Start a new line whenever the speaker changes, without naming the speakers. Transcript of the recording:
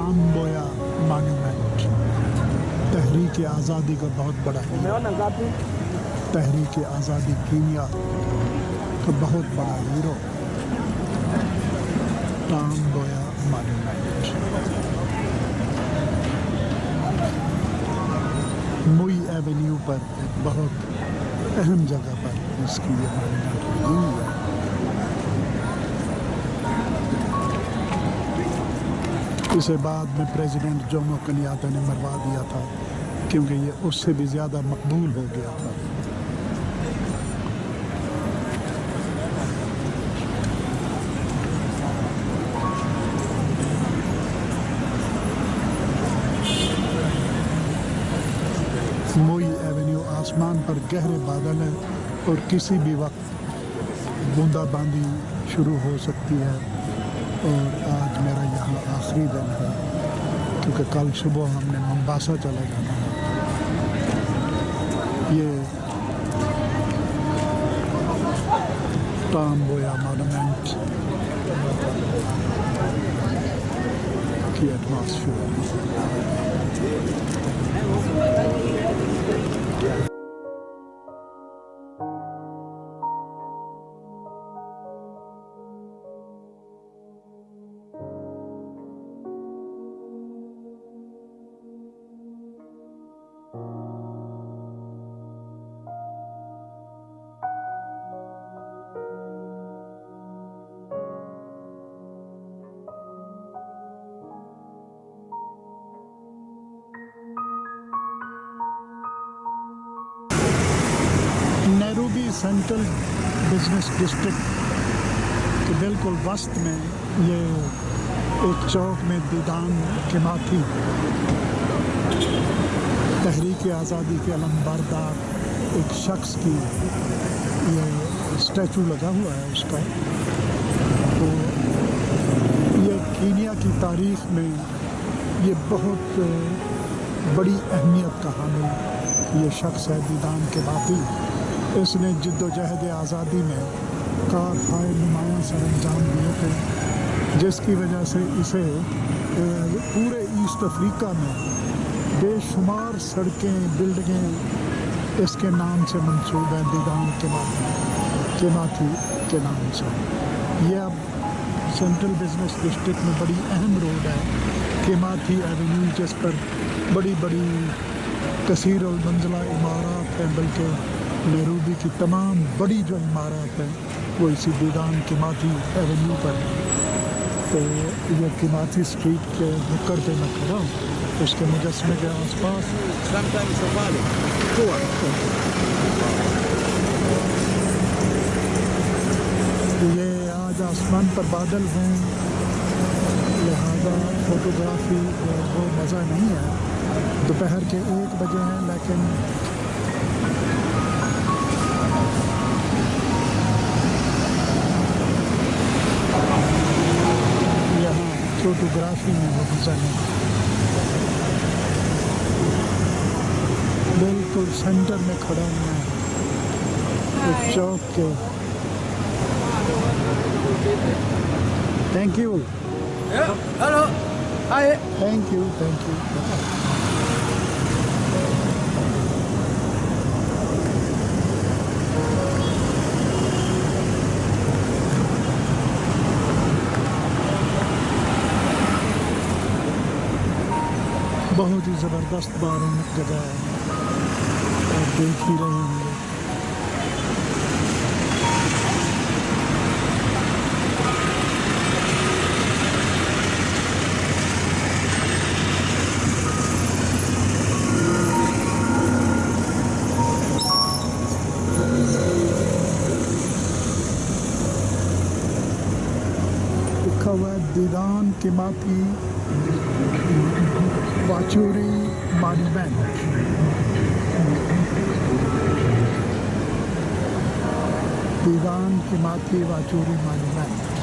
टांगबोया monument तहरीक आज़ादी का बहुत बड़ा हीरो, तहरीक आज़ादी कीनिया का बहुत बड़ा हीरो टांगबोया मॉन्यूमेंट। मुई एवेन्यू पर एक बहुत अहम जगह पर इसकी ये मॉन्यूमेंट लगी हुई है। इसे बाद में प्रेसिडेंट जोमो केनियात्ता ने मरवा दिया था क्योंकि ये उससे भी ज़्यादा मकबूल हो गया था। मुई एवेन्यू आसमान पर गहरे बादल है और किसी भी वक्त बूंदाबांदी शुरू हो सकती है। और आज मेरा यहाँ आखिरी दिन है क्योंकि कल सुबह हमने मोम्बासा चला जाना है। ये टांगबोया मॉन्यूमेंट की atmosphere. Nairobi central business district के बिल्कुल वस्त में ये एक चौक में दीदान किमाथी तहरीक आज़ादी के अलमबरदार एक शख्स की ये स्टैचू लगा हुआ है उसका। तो ये कीनिया की तारीख़ में ये बहुत बड़ी अहमियत का हामिल ये शख्स है दीदान किमाथी। इसने जिद्दोजहद आज़ादी में कारहाय नुमायां सर अंजाम दिए थे, जिसकी वजह से इसे पूरे ईस्ट अफ्रीका में बेशुमार सड़कें बिल्डिंगें इसके नाम से मंसूब हैं, दीदान किमाथी के नाम से। ये अब सेंट्रल बिजनेस डिस्ट्रिक्ट में बड़ी अहम रोड है किमाथी एवेन्यू, जिस पर बड़ी बड़ी कसीर और मंजिला इमारत हैं। बल्कि नैरोबी की तमाम बड़ी जो इमारत है वो इसी दीदान किमाथी एवेन्यू पर है। तो ये किमाथी स्ट्रीट के नुक्कड़ पे मैं खड़ा हूँ, उसके मुजस्मे के आसपास। ये आज आसमान पर बादल हैं, लिहाजा फोटोग्राफी वो मज़ा नहीं है। दोपहर के 1 बजे हैं, लेकिन फोटोग्राफी में वो मज़ा नहीं। बिल्कुल सेंटर में खड़ा हूँ मैं एक चौक के। Thank you.
Hello, hi.
Thank you. बहुत ही ज़बरदस्त बारूद जगह है, आप देख ही रहे होंगे। लिखा हुआ है दीदान किमाथी वाचूरी मॉन्यूमेंट। दीदान किमाथी वाचूरी मॉन्यूमेंट।